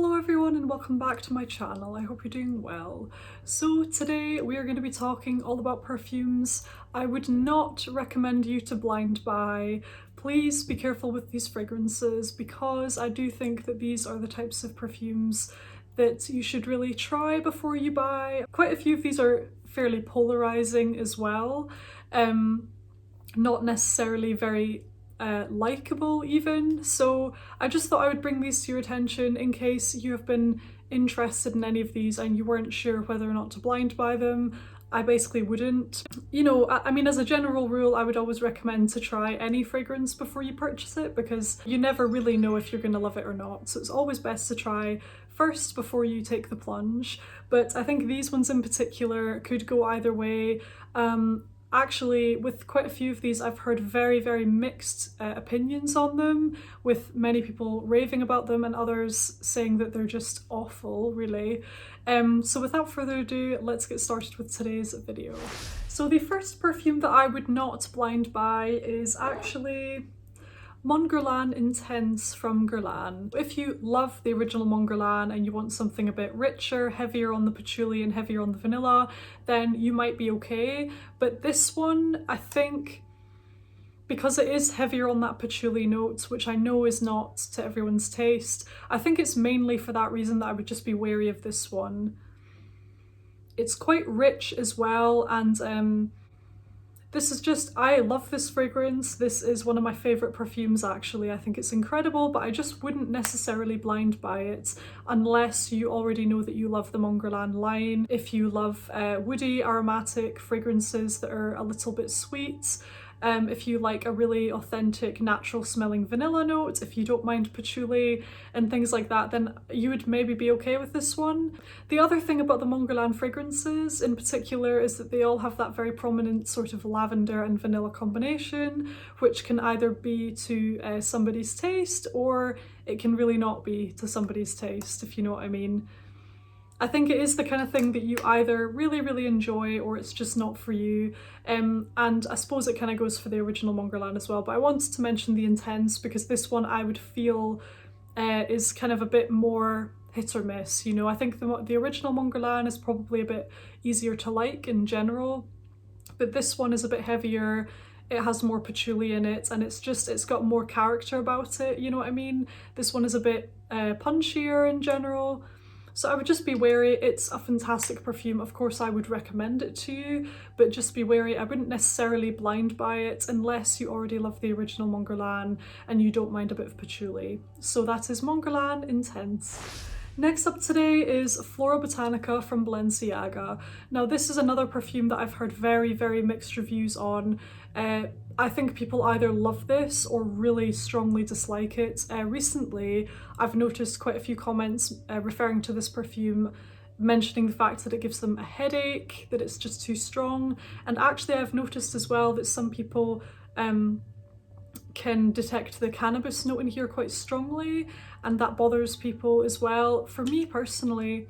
Hello everyone and welcome back to my channel. I hope you're doing well. So today we are going to be talking all about perfumes. I would not recommend you to blind buy. Please be careful with these fragrances because I do think that these are the types of perfumes that you should really try before you buy. Quite a few of these are fairly polarizing as well. Not necessarily very likable even, so I just thought I would bring these to your attention in case you have been interested in any of these and you weren't sure whether or not to blind buy them. I basically wouldn't. You know, I mean, as a general rule, I would always recommend to try any fragrance before you purchase it because you never really know if you're gonna love it or not, so it's always best to try first before you take the plunge. But I think these ones in particular could go either way. Actually, with quite a few of these, I've heard very mixed opinions on them, with many people raving about them and others saying that they're just awful, really. So without further ado, let's get started with today's video. So the first perfume that I would not blind buy is actually Mon Guerlain Intense from Guerlain. If you love the original Mon Guerlain and you want something a bit richer, heavier on the patchouli and heavier on the vanilla, then you might be okay. But this one, I think, because it is heavier on that patchouli note, which I know is not to everyone's taste, I think it's mainly for that reason that I would just be wary of this one. It's quite rich as well, and this is just, I love this fragrance. This is one of my favourite perfumes actually. I think it's incredible, but I just wouldn't necessarily blind buy it unless you already know that you love the Mon Guerlain line. If you love woody, aromatic fragrances that are a little bit sweet. If you like a really authentic, natural smelling vanilla note, if you don't mind patchouli and things like that, then you would maybe be okay with this one. The other thing about the Mon Guerlain fragrances in particular is that they all have that very prominent sort of lavender and vanilla combination, which can either be to somebody's taste or it can really not be to somebody's taste, if you know what I mean. I think it is the kind of thing that you either really enjoy or it's just not for you. And I suppose it kind of goes for the original Mon Guerlain as well, but I wanted to mention the Intense because this one I would feel is kind of a bit more hit or miss, you know. I think the original Mon Guerlain is probably a bit easier to like in general, but this one is a bit heavier. It has more patchouli in it and it's got more character about it, you know what I mean? This one is a bit punchier in general. So I would just be wary. It's a fantastic perfume. Of course, I would recommend it to you, but just be wary. I wouldn't necessarily blind buy it unless you already love the original Mon Guerlain and you don't mind a bit of patchouli. So that is Mon Guerlain Intense. Next up today is Flora Botanica from Balenciaga. Now this is another perfume that I've heard very mixed reviews on. I think people either love this or really strongly dislike it. Recently, I've noticed quite a few comments referring to this perfume, mentioning the fact that it gives them a headache, that it's just too strong. And actually I've noticed as well that some people can detect the cannabis note in here quite strongly, and that bothers people as well. For me personally,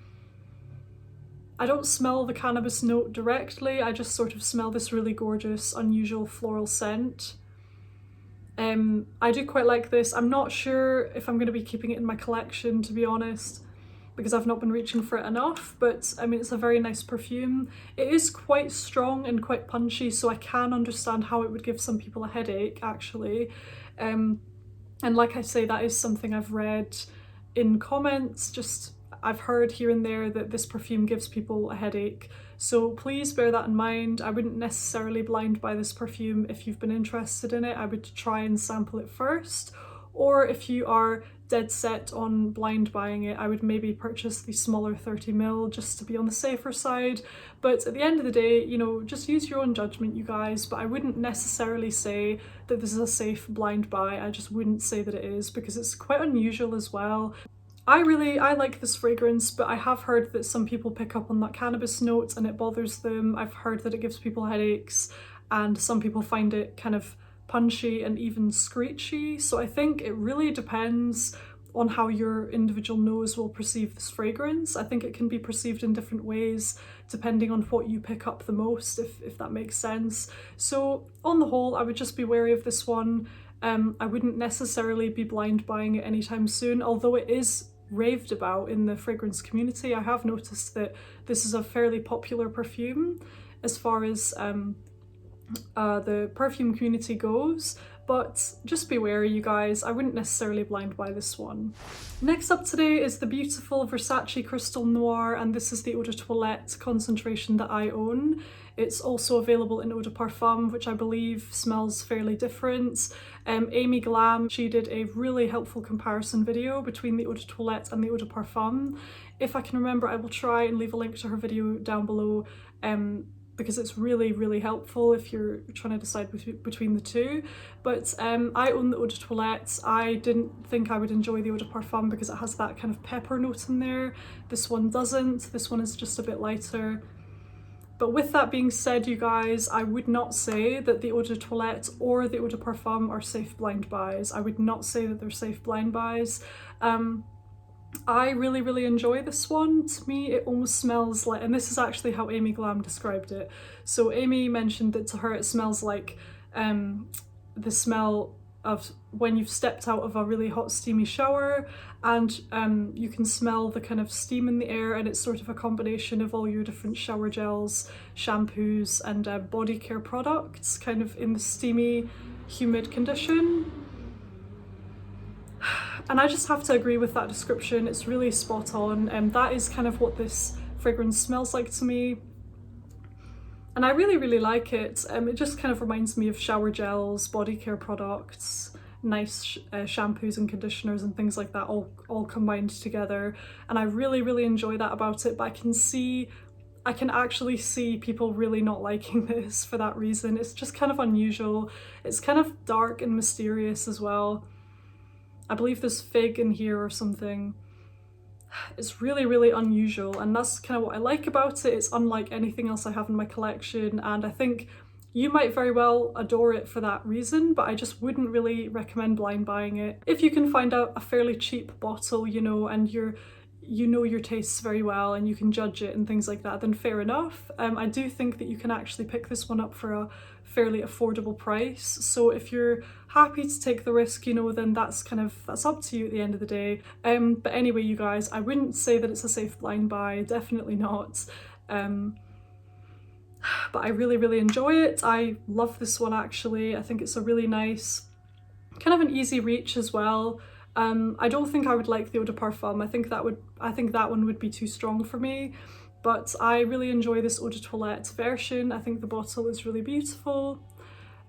I don't smell the cannabis note directly, I just sort of smell this really gorgeous, unusual floral scent. I do quite like this. I'm not sure if I'm going to be keeping it in my collection, to be honest, because I've not been reaching for it enough, but I mean, it's a very nice perfume. It is quite strong and quite punchy, so I can understand how it would give some people a headache, actually. And like I say, that is something I've read in comments, just I've heard here and there that this perfume gives people a headache. So please bear that in mind. I wouldn't necessarily blind buy this perfume if you've been interested in it. I would try and sample it first. Or if you are dead set on blind buying it, I would maybe purchase the smaller 30ml just to be on the safer side. But at the end of the day, you know, just use your own judgment, you guys. But I wouldn't necessarily say that this is a safe blind buy. I just wouldn't say that it is because it's quite unusual as well. I like this fragrance, but I have heard that some people pick up on that cannabis note and it bothers them. I've heard that it gives people headaches and some people find it kind of punchy and even screechy. So I think it really depends on how your individual nose will perceive this fragrance. I think it can be perceived in different ways depending on what you pick up the most, if that makes sense. So on the whole, I would just be wary of this one. I wouldn't necessarily be blind buying it anytime soon, although it is raved about in the fragrance community. I have noticed that this is a fairly popular perfume as far as the perfume community goes, but just be wary, you guys. I wouldn't necessarily blind buy this one. Next up today is the beautiful Versace Crystal Noir, and this is the Eau de Toilette concentration that I own. It's also available in Eau de Parfum, which I believe smells fairly different. Amy Glam, she did a really helpful comparison video between the Eau de Toilette and the Eau de Parfum. If I can remember, I will try and leave a link to her video down below, because it's really, really helpful if you're trying to decide between the two. But I own the Eau de Toilette. I didn't think I would enjoy the Eau de Parfum because it has that kind of pepper note in there. This one doesn't. This one is just a bit lighter. But with that being said, you guys, I would not say that the Eau de Toilette or the Eau de Parfum are safe blind buys. I would not say that they're safe blind buys. I really, really enjoy this one. To me, it almost smells like, and this is actually how Amy Glam described it. So Amy mentioned that to her it smells like the smell of when you've stepped out of a really hot steamy shower, and you can smell the kind of steam in the air, and it's sort of a combination of all your different shower gels, shampoos and body care products kind of in the steamy, humid condition. And I just have to agree with that description. It's really spot on, and that is kind of what this fragrance smells like to me. And I really, really like it. It just kind of reminds me of shower gels, body care products, nice shampoos and conditioners and things like that all combined together. And I really, really enjoy that about it, but I can actually see people really not liking this for that reason. It's just kind of unusual. It's kind of dark and mysterious as well. I believe there's fig in here or something. It's really, really unusual, and that's kind of what I like about it. It's unlike anything else I have in my collection, and I think you might very well adore it for that reason, but I just wouldn't really recommend blind buying it. If you can find out a fairly cheap bottle, you know, and you know your tastes very well and you can judge it and things like that, then fair enough. I do think that you can actually pick this one up for a fairly affordable price. So if you're happy to take the risk, you know, then that's up to you at the end of the day. But anyway, you guys, I wouldn't say that it's a safe blind buy, definitely not. But I really, really enjoy it. I love this one actually. I think it's a really nice, kind of an easy reach as well. I don't think I would like the Eau de Parfum. I think that one would be too strong for me. But I really enjoy this Eau de Toilette version. I think the bottle is really beautiful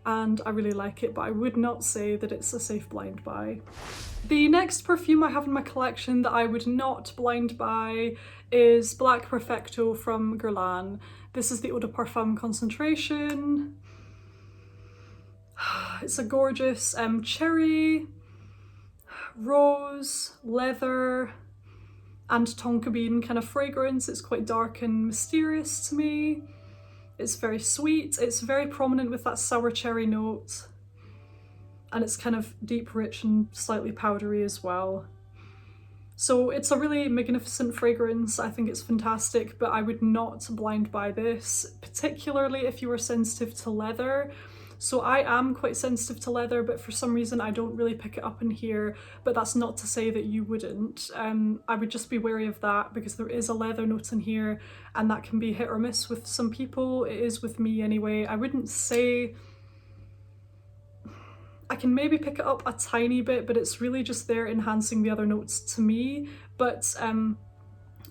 and I really like it, but I would not say that it's a safe blind buy. The next perfume I have in my collection that I would not blind buy is Black Perfecto from Guerlain. This is the Eau de Parfum concentration. It's a gorgeous cherry, rose, leather and tonka bean kind of fragrance. It's quite dark and mysterious to me. It's very sweet. It's very prominent with that sour cherry note, and it's kind of deep, rich and slightly powdery as well. So it's a really magnificent fragrance. I think it's fantastic, but I would not blind buy this, particularly if you are sensitive to leather. So I am quite sensitive to leather, but for some reason I don't really pick it up in here, but that's not to say that you wouldn't. I would just be wary of that because there is a leather note in here and that can be hit or miss with some people. It is with me anyway. I wouldn't say, I can maybe pick it up a tiny bit, but it's really just there enhancing the other notes to me. But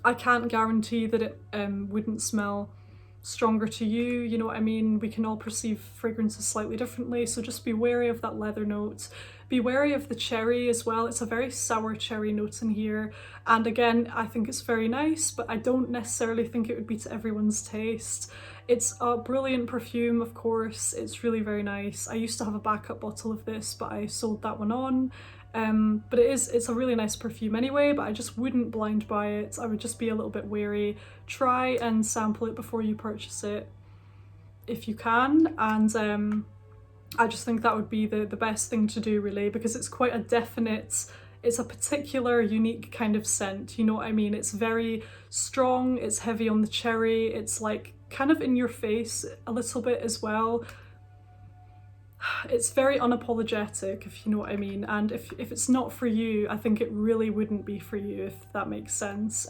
I can't guarantee that it wouldn't smell stronger to you, you know what I mean? We can all perceive fragrances slightly differently, so just be wary of that leather note. Be wary of the cherry as well. It's a very sour cherry note in here, and again, I think it's very nice, but I don't necessarily think it would be to everyone's taste. It's a brilliant perfume, of course. It's really very nice. I used to have a backup bottle of this, but I sold that one on. But it's a really nice perfume anyway, but I just wouldn't blind buy it. I would just be a little bit wary. Try and sample it before you purchase it if you can, and I just think that would be the best thing to do really, because it's quite a definite, it's a particular unique kind of scent, you know what I mean? It's very strong, it's heavy on the cherry, it's like kind of in your face a little bit as well. It's very unapologetic, if you know what I mean, and if it's not for you, I think it really wouldn't be for you, if that makes sense.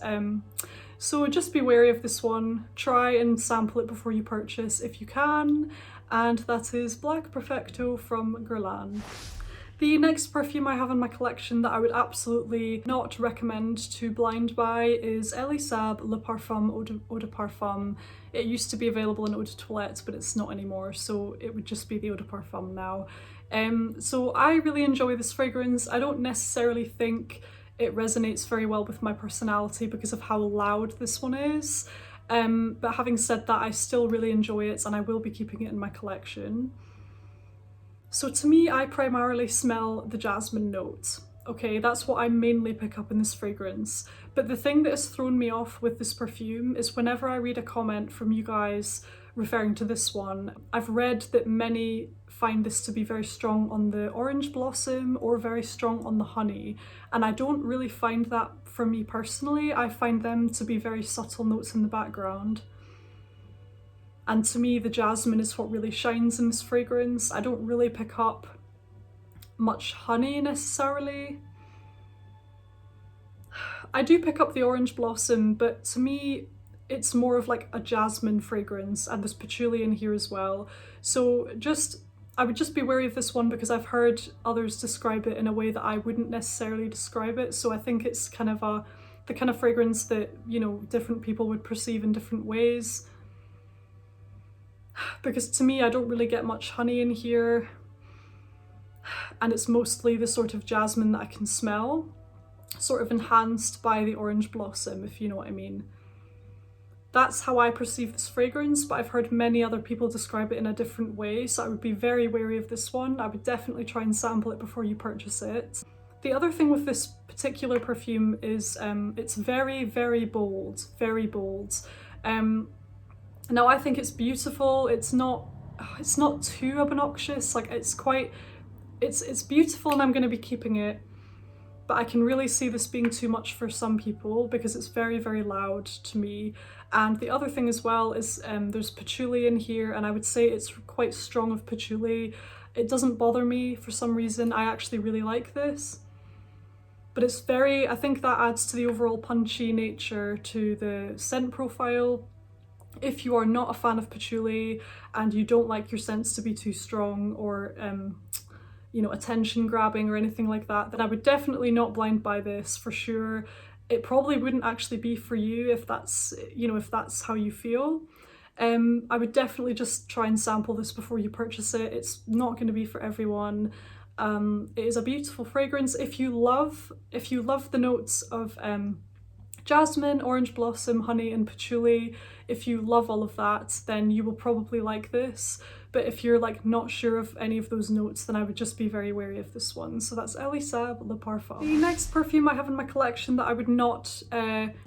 So just be wary of this one. Try and sample it before you purchase if you can, and that is Black Perfecto from Guerlain. The next perfume I have in my collection that I would absolutely not recommend to blind buy is Elie Saab Le Parfum Eau de Parfum. It used to be available in Eau de Toilette, but it's not anymore, so it would just be the Eau de Parfum now. So I really enjoy this fragrance. I don't necessarily think it resonates very well with my personality because of how loud this one is. But having said that, I still really enjoy it and I will be keeping it in my collection. So to me, I primarily smell the jasmine note. Okay, that's what I mainly pick up in this fragrance. But the thing that has thrown me off with this perfume is whenever I read a comment from you guys referring to this one, I've read that many find this to be very strong on the orange blossom or very strong on the honey. And I don't really find that for me personally. I find them to be very subtle notes in the background. And to me, the jasmine is what really shines in this fragrance. I don't really pick up much honey necessarily. I do pick up the orange blossom, but to me, it's more of like a jasmine fragrance, and there's patchouli in here as well. So I would just be wary of this one because I've heard others describe it in a way that I wouldn't necessarily describe it. So I think it's kind of the kind of fragrance that, you know, different people would perceive in different ways. Because to me, I don't really get much honey in here, and it's mostly the sort of jasmine that I can smell, sort of enhanced by the orange blossom, if you know what I mean. That's how I perceive this fragrance, but I've heard many other people describe it in a different way, so I would be very wary of this one. I would definitely try and sample it before you purchase it. The other thing with this particular perfume is it's very, very bold, very bold. Now I think it's beautiful. It's not too obnoxious. Like it's beautiful, and I'm going to be keeping it. But I can really see this being too much for some people because it's very, very loud to me. And the other thing as well is there's patchouli in here, and I would say it's quite strong of patchouli. It doesn't bother me for some reason. I actually really like this. But it's I think that adds to the overall punchy nature to the scent profile. If you are not a fan of patchouli and you don't like your scents to be too strong or you know, attention grabbing or anything like that, then I would definitely not blind buy this for sure. It probably wouldn't actually be for you if that's, you know, if that's how you feel. I would definitely just try and sample this before you purchase it. It's not going to be for everyone. It is a beautiful fragrance. If you love the notes of jasmine, orange blossom, honey and patchouli, if you love all of that, then you will probably like this. But if you're like not sure of any of those notes, then I would just be very wary of this one. So that's Elie Saab Le Parfum. The next perfume I have in my collection that I would not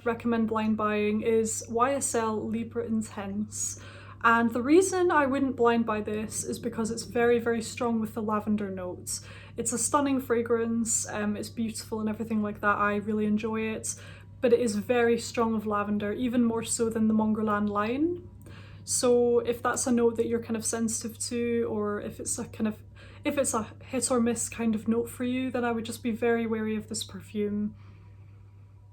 recommend blind buying is YSL Libra Intense. And the reason I wouldn't blind buy this is because it's very, very strong with the lavender notes. It's a stunning fragrance, it's beautiful and everything like that. I really enjoy it. But it is very strong of lavender, even more so than the Mon Guerlain line. So if that's a note that you're kind of sensitive to, or if it's a hit or miss kind of note for you, then I would just be very wary of this perfume.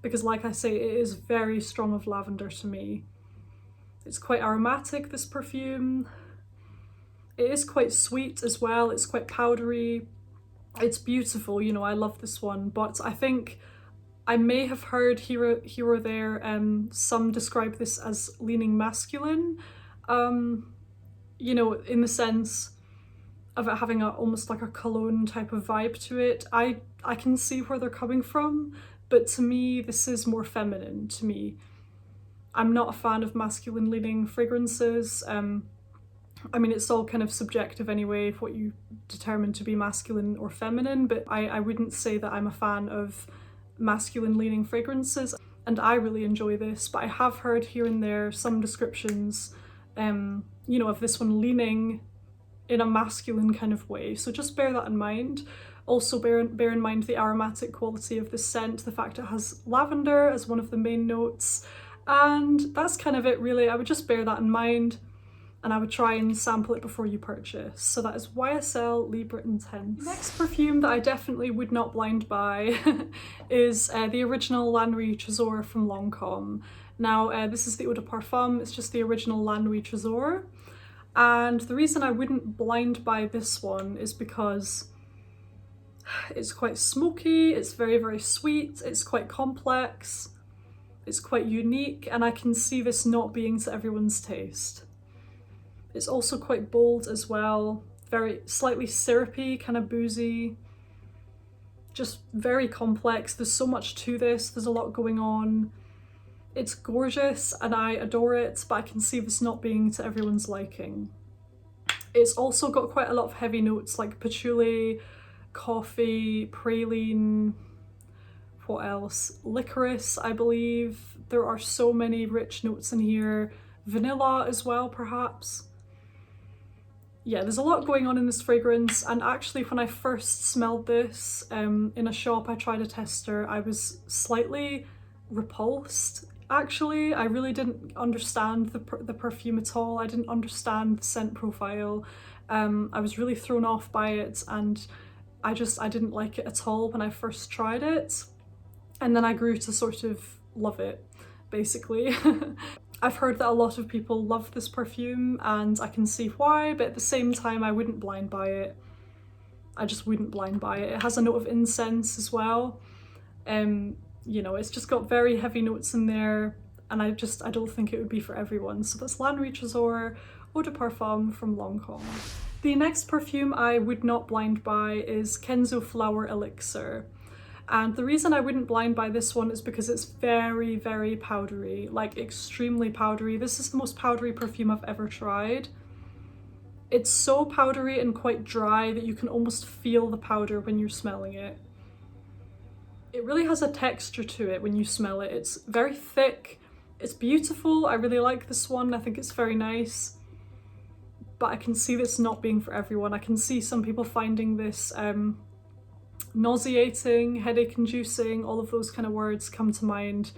Because like I say, it is very strong of lavender to me. It's quite aromatic, this perfume. It is quite sweet as well, it's quite powdery. It's beautiful, you know, I love this one, but I think I may have heard here or there some describe this as leaning masculine, you know, in the sense of it having almost like a cologne type of vibe to it. I can see where they're coming from, but to me this is more feminine to me. I'm not a fan of masculine leaning fragrances. I mean, it's all kind of subjective anyway, what you determine to be masculine or feminine, but I wouldn't say that I'm a fan of masculine leaning fragrances, and I really enjoy this. But I have heard here and there some descriptions, you know, of this one leaning in a masculine kind of way, so just bear that in mind. Also bear in mind the aromatic quality of this scent, the fact it has lavender as one of the main notes, and that's kind of it really. I would just bear that in mind. and I would try and sample it before you purchase. So that is YSL Libra Intense. The next perfume that I definitely would not blind buy is the original La Nuit Trésor from Lancome. Now this is the Eau de Parfum, it's just the original La Nuit Trésor. And the reason I wouldn't blind buy this one is because it's quite smoky, it's very, very sweet, it's quite complex, it's quite unique, and I can see this not being to everyone's taste. It's also quite bold as well, very slightly syrupy, kind of boozy, just very complex. There's so much to this, there's a lot going on. It's gorgeous and I adore it, but I can see this not being to everyone's liking. It's also got quite a lot of heavy notes like patchouli, coffee, praline, what else? Licorice, I believe. There are so many rich notes in here. Vanilla as well, perhaps. Yeah, there's a lot going on in this fragrance, and actually when I first smelled this in a shop I tried a tester, I was slightly repulsed. Actually, I really didn't understand the perfume at all. I didn't understand the scent profile. I was really thrown off by it, and I didn't like it at all when I first tried it. And then I grew to sort of love it, basically. I've heard that a lot of people love this perfume and I can see why, but at the same time I wouldn't blind buy it. I just wouldn't blind buy it. It has a note of incense as well. You know, it's just got very heavy notes in there, and I don't think it would be for everyone. So that's La Nuit Trésor Eau de Parfum from Lancome. The next perfume I would not blind buy is Kenzo Flower Elixir. And the reason I wouldn't blind buy this one is because it's very, very powdery, like extremely powdery. This is the most powdery perfume I've ever tried. It's so powdery and quite dry that you can almost feel the powder when you're smelling it. It really has a texture to it when you smell it. It's very thick, it's beautiful. I really like this one, I think it's very nice. But I can see this not being for everyone. I can see some people finding this nauseating, headache inducing, all of those kind of words come to mind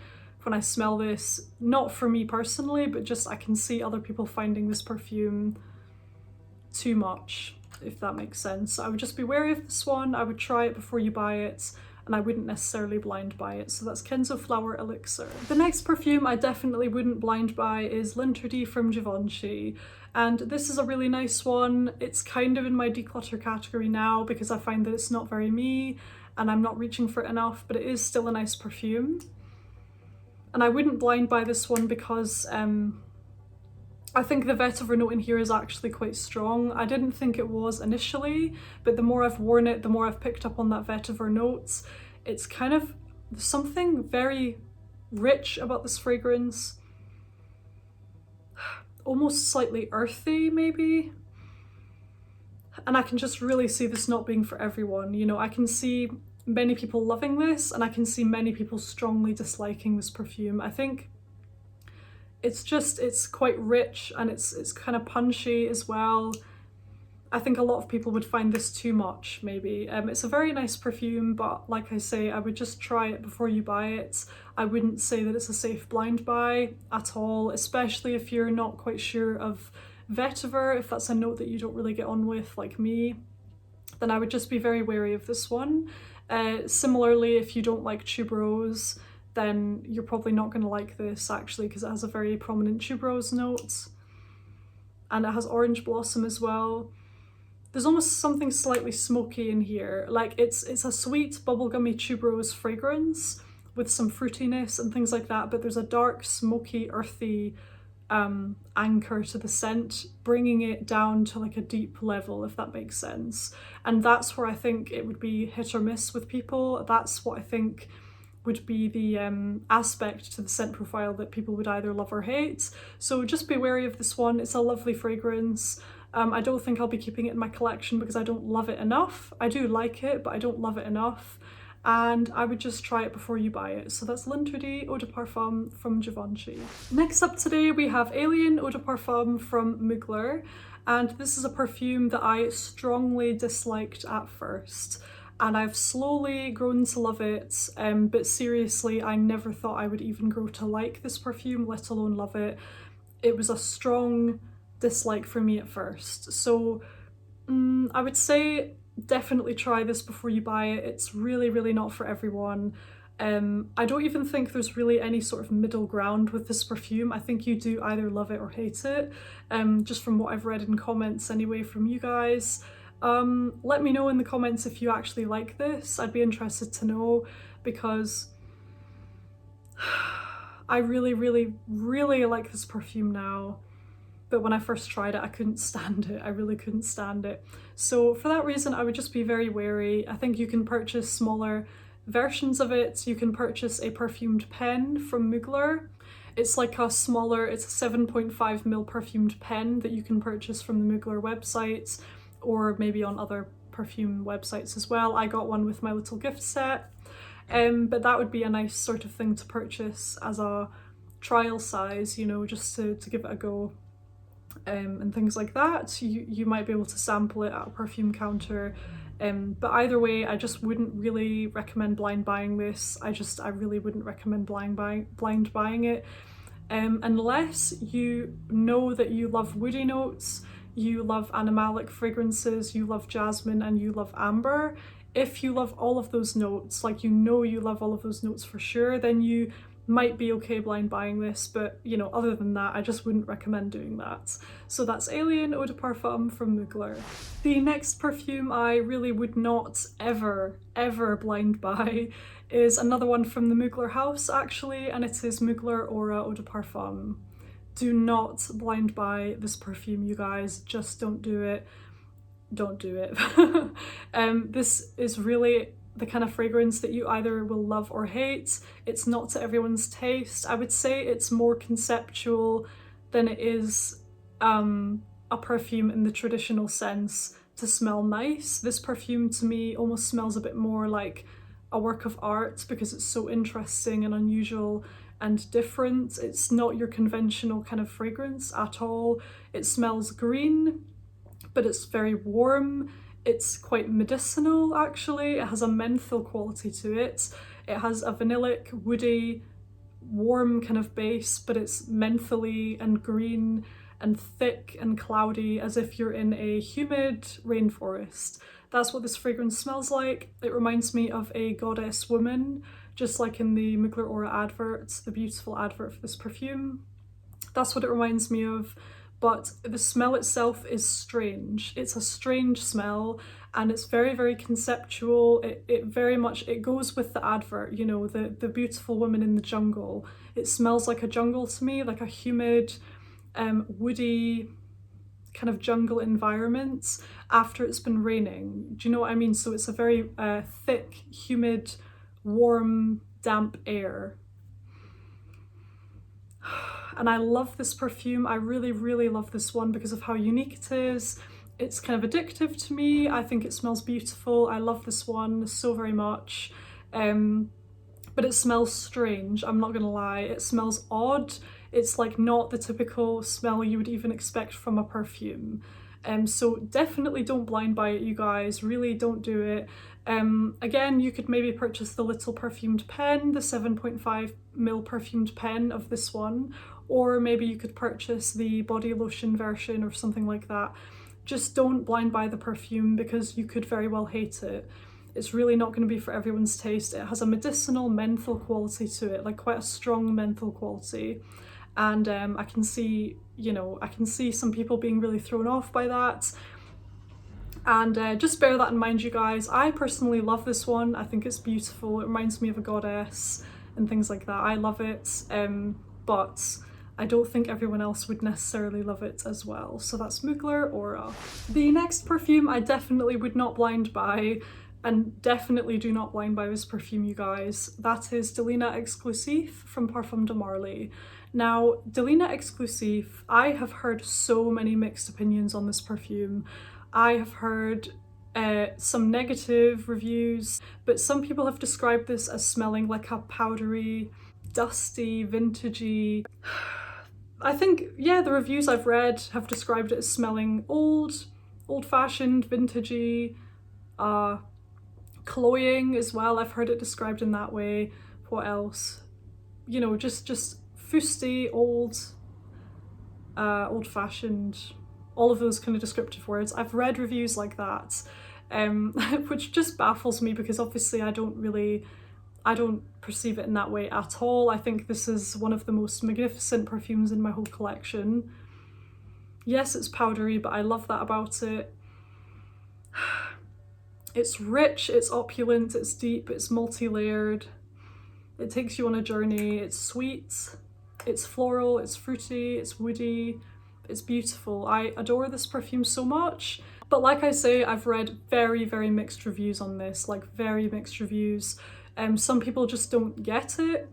when I smell this. Not for me personally, but just I can see other people finding this perfume too much, if that makes sense. So I would just be wary of this one. I would try it before you buy it, and I wouldn't necessarily blind buy it. So that's Kenzo Flower Elixir. The next perfume I definitely wouldn't blind buy is Lint from Givenchy. And this is a really nice one. It's kind of in my declutter category now because I find that it's not very me and I'm not reaching for it enough, but it is still a nice perfume. And I wouldn't blind buy this one because I think the vetiver note in here is actually quite strong. I didn't think it was initially, but the more I've worn it, the more I've picked up on that vetiver notes. It's kind of something very rich about this fragrance. Almost slightly earthy, maybe. And I can just really see this not being for everyone. You know, I can see many people loving this, and I can see many people strongly disliking this perfume. I think it's quite rich, and it's kind of punchy as well. I think a lot of people would find this too much, maybe. It's a very nice perfume, but like I say, I would just try it before you buy it. I wouldn't say that it's a safe blind buy at all, especially if you're not quite sure of vetiver, if that's a note that you don't really get on with, like me, then I would just be very wary of this one. Similarly, if you don't like tuberose, then you're probably not going to like this actually, because it has a very prominent tuberose note, and it has orange blossom as well. There's almost something slightly smoky in here. Like it's a sweet bubblegummy tuberose fragrance with some fruitiness and things like that, but there's a dark, smoky, earthy anchor to the scent, bringing it down to like a deep level, if that makes sense. And that's where I think it would be hit or miss with people. That's what I think would be the aspect to the scent profile that people would either love or hate. So just be wary of this one. It's a lovely fragrance. I don't think I'll be keeping it in my collection because I don't love it enough. I do like it, but I don't love it enough. And I would just try it before you buy it. So that's Lint Eau de Parfum from Givenchy. Next up today we have Alien Eau de Parfum from Mugler. And this is a perfume that I strongly disliked at first. And I've slowly grown to love it, but seriously, I never thought I would even grow to like this perfume, let alone love it. It was a strong, dislike for me at first. So I would say definitely try this before you buy it. It's really, really not for everyone. I don't even think there's really any sort of middle ground with this perfume. I think you do either love it or hate it, just from what I've read in comments anyway from you guys. Let me know in the comments if you actually like this. I'd be interested to know, because I really, really, really like this perfume now. But when I first tried it, I couldn't stand it. I really couldn't stand it. So for that reason, I would just be very wary. I think you can purchase smaller versions of it. You can purchase a perfumed pen from Mugler. It's like a smaller, it's a 7.5ml perfumed pen that you can purchase from the Mugler website, or maybe on other perfume websites as well. I got one with my little gift set, but that would be a nice sort of thing to purchase as a trial size, you know, just to give it a go. And things like that. You might be able to sample it at a perfume counter. But either way, I just wouldn't really recommend blind buying this. I really wouldn't recommend blind buying it. Unless you know that you love woody notes, you love animalic fragrances, you love jasmine, and you love amber. If you love all of those notes, like you know you love all of those notes for sure, then you might be okay blind buying this, but you know, other than that, I just wouldn't recommend doing that. So that's Elie Eau de Parfum from Mugler. The next perfume I really would not ever blind buy is another one from the Mugler house actually, and it is Mugler Aura Eau de Parfum. Do not blind buy this perfume, you guys. Just don't do it. Don't do it. This is really the kind of fragrance that you either will love or hate. It's not to everyone's taste. I would say it's more conceptual than it is a perfume in the traditional sense to smell nice. This perfume to me almost smells a bit more like a work of art because it's so interesting and unusual and different. It's not your conventional kind of fragrance at all. It smells green, but it's very warm. It's quite medicinal actually. It has a menthol quality to it. It has a vanillic, woody, warm kind of base, but it's mentholy and green and thick and cloudy, as if you're in a humid rainforest. That's what this fragrance smells like. It reminds me of a goddess woman, just like in the Mugler Aura adverts, the beautiful advert for this perfume. That's what it reminds me of. But the smell itself is strange. It's a strange smell, and it's very, very conceptual. It very much, it goes with the advert, you know, the beautiful woman in the jungle. It smells like a jungle to me, like a humid, woody kind of jungle environment after it's been raining. Do you know what I mean? So it's a very thick, humid, warm, damp air. And I love this perfume. I really, really love this one because of how unique it is. It's kind of addictive to me. I think it smells beautiful. I love this one so very much. But it smells strange, I'm not gonna lie. It smells odd. It's like not the typical smell you would even expect from a perfume. So definitely don't blind buy it, you guys. Really don't do it. Again, you could maybe purchase the little perfumed pen, the 7.5ml perfumed pen of this one, or maybe you could purchase the body lotion version or something like that. Just don't blind buy the perfume because you could very well hate it. It's really not going to be for everyone's taste. It has a medicinal menthol quality to it, like quite a strong menthol quality. And I can see, you know, I can see some people being really thrown off by that. And just bear that in mind, you guys. I personally love this one. I think it's beautiful. It reminds me of a goddess and things like that. I love it, but I don't think everyone else would necessarily love it as well. So that's Mugler Aura. The next perfume I definitely would not blind buy, and definitely do not blind buy this perfume, you guys. That is Delina Exclusif from Parfums de Marly. Now, Delina Exclusif, I have heard so many mixed opinions on this perfume. I have heard some negative reviews, but some people have described this as smelling like a powdery, dusty, vintagey. I think, yeah, the reviews I've read have described it as smelling old-fashioned, vintagey, cloying as well. I've heard it described in that way. What else? You know, just fusty, old, old-fashioned, all of those kind of descriptive words. I've read reviews like that, which just baffles me because obviously I don't perceive it in that way at all. I think this is one of the most magnificent perfumes in my whole collection. Yes, it's powdery, but I love that about it. It's rich, it's opulent, it's deep, it's multi-layered. It takes you on a journey. It's sweet, it's floral, it's fruity, it's woody, it's beautiful. I adore this perfume so much. But like I say, I've read very, very mixed reviews on this, like very mixed reviews. Some people just don't get it.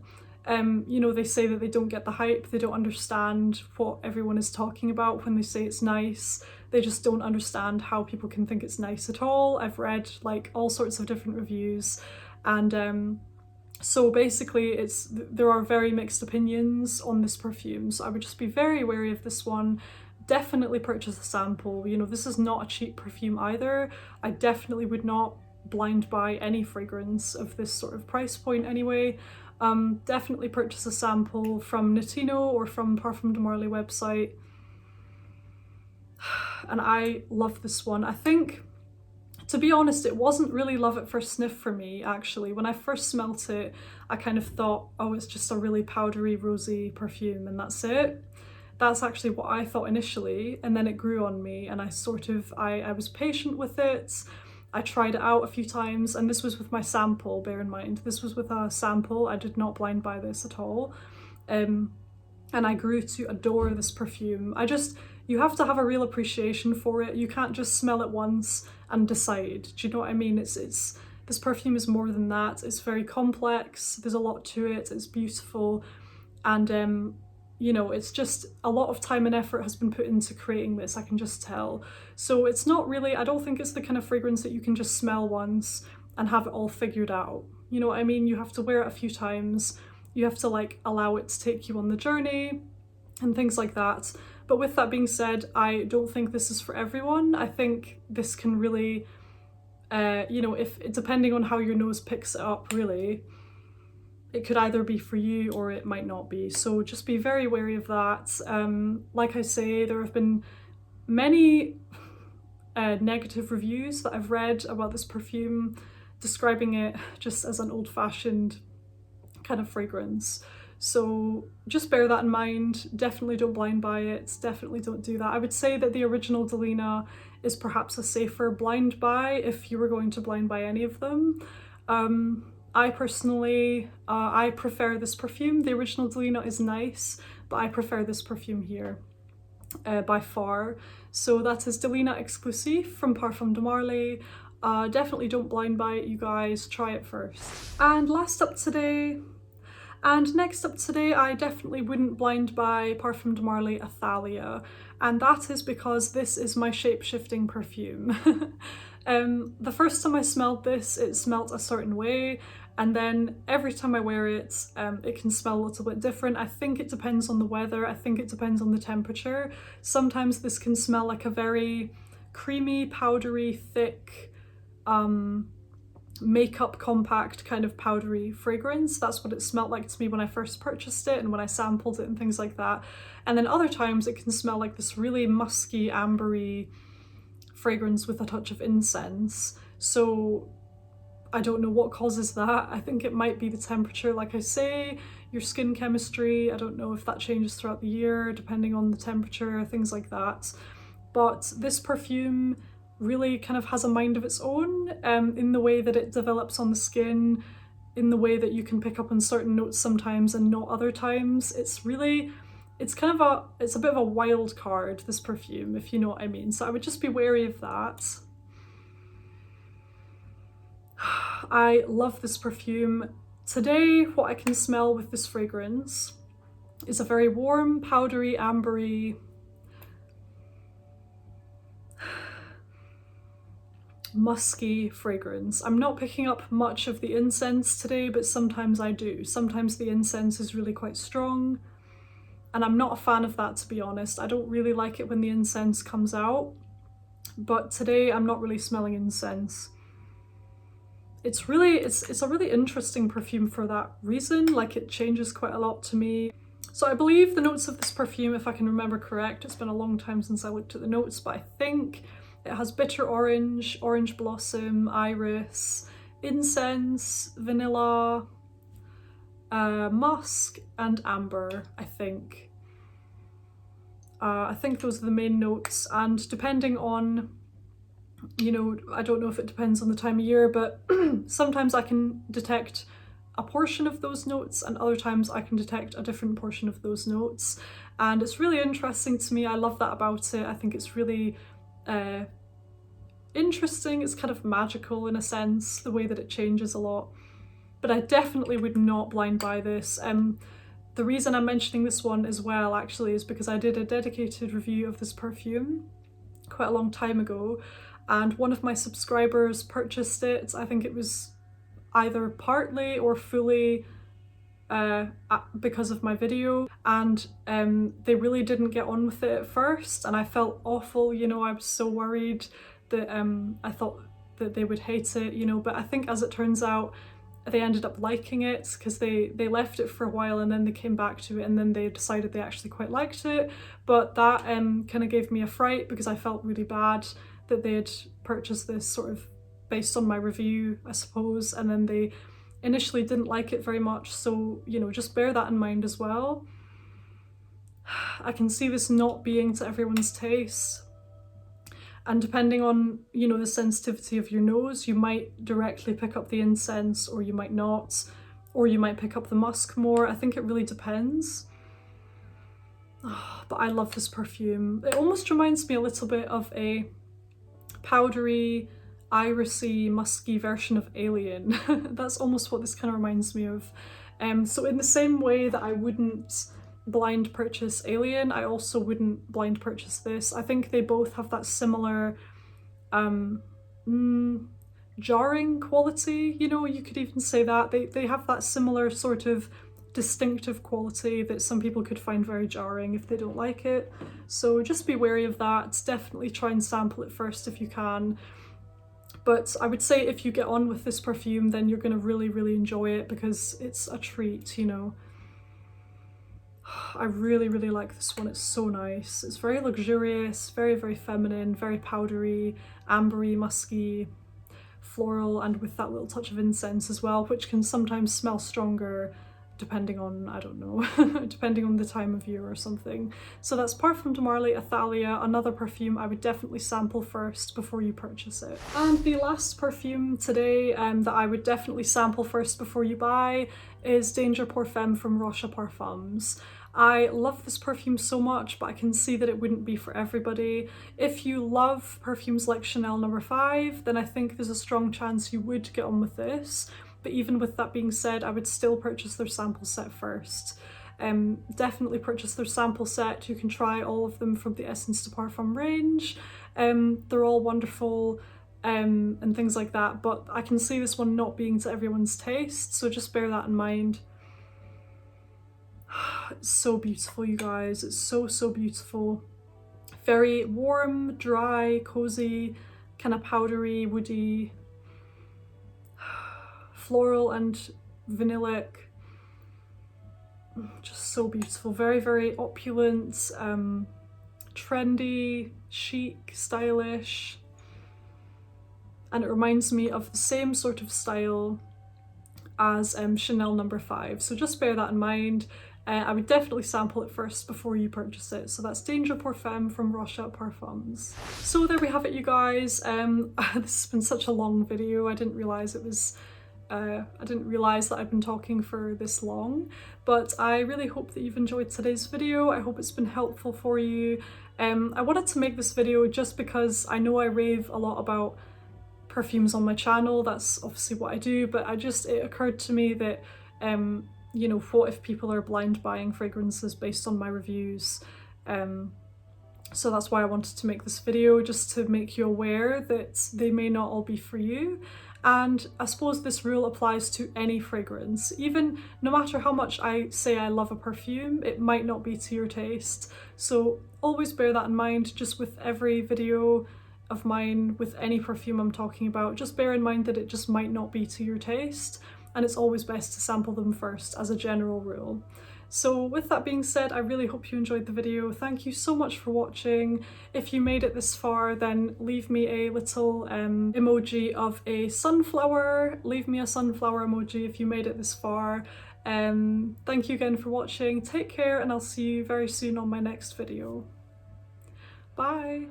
You know, they say that they don't get the hype, they don't understand what everyone is talking about when they say it's nice. They just don't understand how people can think it's nice at all. I've read like all sorts of different reviews, and so basically there are very mixed opinions on this perfume, so I would just be very wary of this one. Definitely purchase a sample. You know, this is not a cheap perfume either. I definitely would not blind buy any fragrance of this sort of price point anyway. Definitely purchase a sample from Notino or from Parfum de Marly website. And I love this one. I think, to be honest, it wasn't really love at first sniff for me, actually. When I first smelt it, I kind of thought, oh, it's just a really powdery, rosy perfume and that's it. That's actually what I thought initially, and then it grew on me and I was patient with it. I tried it out a few times, and this was with my sample, bear in mind. This was with a sample. I did not blind buy this at all. And I grew to adore this perfume. You have to have a real appreciation for it. You can't just smell it once and decide. Do you know what I mean? This perfume is more than that. It's very complex. There's a lot to it. It's beautiful. And you know, it's just a lot of time and effort has been put into creating this, I can just tell. So it's not really, I don't think it's the kind of fragrance that you can just smell once and have it all figured out. You know what I mean? You have to wear it a few times. You have to like allow it to take you on the journey and things like that. But with that being said, I don't think this is for everyone. I think this can really, you know, depending on how your nose picks it up, really, it could either be for you or it might not be. So just be very wary of that. Like I say, there have been many negative reviews that I've read about this perfume, describing it just as an old-fashioned kind of fragrance. So just bear that in mind. Definitely don't blind buy it. Definitely don't do that. I would say that the original Delina is perhaps a safer blind buy if you were going to blind buy any of them. I personally, I prefer this perfume. The original Delina is nice, but I prefer this perfume here by far. So that is Delina Exclusif from Parfum de Marly. Definitely don't blind buy it, you guys. Try it first. And next up today, I definitely wouldn't blind buy Parfum de Marly Athalia. And that is because this is my shape-shifting perfume. The first time I smelled this, it smelled a certain way, and then every time I wear it, it can smell a little bit different. I think it depends on the weather, I think it depends on the temperature. Sometimes this can smell like a very creamy, powdery, thick, makeup compact kind of powdery fragrance. That's what it smelled like to me when I first purchased it and when I sampled it and things like that. And then other times it can smell like this really musky, ambery fragrance with a touch of incense. So I don't know what causes that. I think it might be the temperature, like I say, your skin chemistry. I don't know if that changes throughout the year depending on the temperature, things like that. But this perfume really kind of has a mind of its own in the way that it develops on the skin, in the way that you can pick up on certain notes sometimes and not other times. It's a bit of a wild card, this perfume, if you know what I mean. So I would just be wary of that. I love this perfume. Today, what I can smell with this fragrance is a very warm, powdery, ambery, musky fragrance. I'm not picking up much of the incense today, but sometimes I do. Sometimes the incense is really quite strong, and I'm not a fan of that, to be honest. I don't really like it when the incense comes out, but today I'm not really smelling incense. It's a really interesting perfume for that reason. Like, it changes quite a lot to me. So I believe the notes of this perfume, if I can remember correct, it's been a long time since I looked at the notes, but I think it has bitter orange, orange blossom, iris, incense, vanilla, musk and amber, I think. I think those are the main notes, and depending on, you know, I don't know if it depends on the time of year, but sometimes I can detect a portion of those notes and other times I can detect a different portion of those notes, and it's really interesting to me. I love that about it. I think it's really interesting. It's kind of magical in a sense, the way that it changes a lot, but I definitely would not blind buy this. The reason I'm mentioning this one as well actually is because I did a dedicated review of this perfume quite a long time ago, and one of my subscribers purchased it. I think it was either partly or fully because of my video, and they really didn't get on with it at first, and I felt awful, you know. I was so worried that I thought that they would hate it, you know, but I think as it turns out they ended up liking it, because they left it for a while and then they came back to it and then they decided they actually quite liked it. But that kind of gave me a fright, because I felt really bad that they had purchased this sort of based on my review, I suppose, and then they initially didn't like it very much. So, you know, just bear that in mind as well. I can see this not being to everyone's taste, and depending on, you know, the sensitivity of your nose, you might directly pick up the incense or you might not, or you might pick up the musk more. I think it really depends. Oh, but I love this perfume. It almost reminds me a little bit of a powdery, irisy, musky version of Alien. That's almost what this kind of reminds me of. So in the same way that I wouldn't blind purchase Alien, I also wouldn't blind purchase this. I think they both have that similar jarring quality, you know, you could even say that. They have that similar sort of distinctive quality that some people could find very jarring if they don't like it. So just be wary of that. Definitely try and sample it first if you can. But I would say if you get on with this perfume, then you're going to really, really enjoy it, because it's a treat, you know. I really, really like this one. It's so nice. It's very luxurious, very, very feminine, very powdery, ambery, musky, floral, and with that little touch of incense as well, which can sometimes smell stronger depending on, I don't know, depending on the time of year or something. So that's Parfum de Marly Athalia, another perfume I would definitely sample first before you purchase it. And the last perfume today that I would definitely sample first before you buy is Danger Pour Femme from Rocha Parfums. I love this perfume so much, but I can see that it wouldn't be for everybody. If you love perfumes like Chanel No. 5, then I think there's a strong chance you would get on with this. But even with that being said, I would still purchase their sample set first. Definitely purchase their sample set. You can try all of them from the Essence de Parfum range. They're all wonderful and things like that, but I can see this one not being to everyone's taste, so just bear that in mind. It's so beautiful, you guys. It's so, so beautiful. Very warm, dry, cozy, kind of powdery, woody, floral and vanillic. Just so beautiful. Very, very opulent, trendy, chic, stylish. And it reminds me of the same sort of style as Chanel No. 5. So just bear that in mind. I would definitely sample it first before you purchase it. So that's Danger Pour Femme from Rocha Parfums. So there we have it, you guys. This has been such a long video. I didn't realise it was I didn't realise that I'd been talking for this long, but I really hope that you've enjoyed today's video. I hope it's been helpful for you. I wanted to make this video just because I know I rave a lot about perfumes on my channel. That's obviously what I do, but it occurred to me that you know, what if people are blind buying fragrances based on my reviews? So that's why I wanted to make this video, just to make you aware that they may not all be for you. And I suppose this rule applies to any fragrance. Even no matter how much I say I love a perfume, it might not be to your taste. So always bear that in mind, just with every video of mine, with any perfume I'm talking about, just bear in mind that it just might not be to your taste. And it's always best to sample them first as a general rule. So with that being said, I really hope you enjoyed the video. Thank you so much for watching. If you made it this far, then leave me a little emoji of a sunflower. Leave me a sunflower emoji if you made it this far. Thank you again for watching. Take care, and I'll see you very soon on my next video. Bye!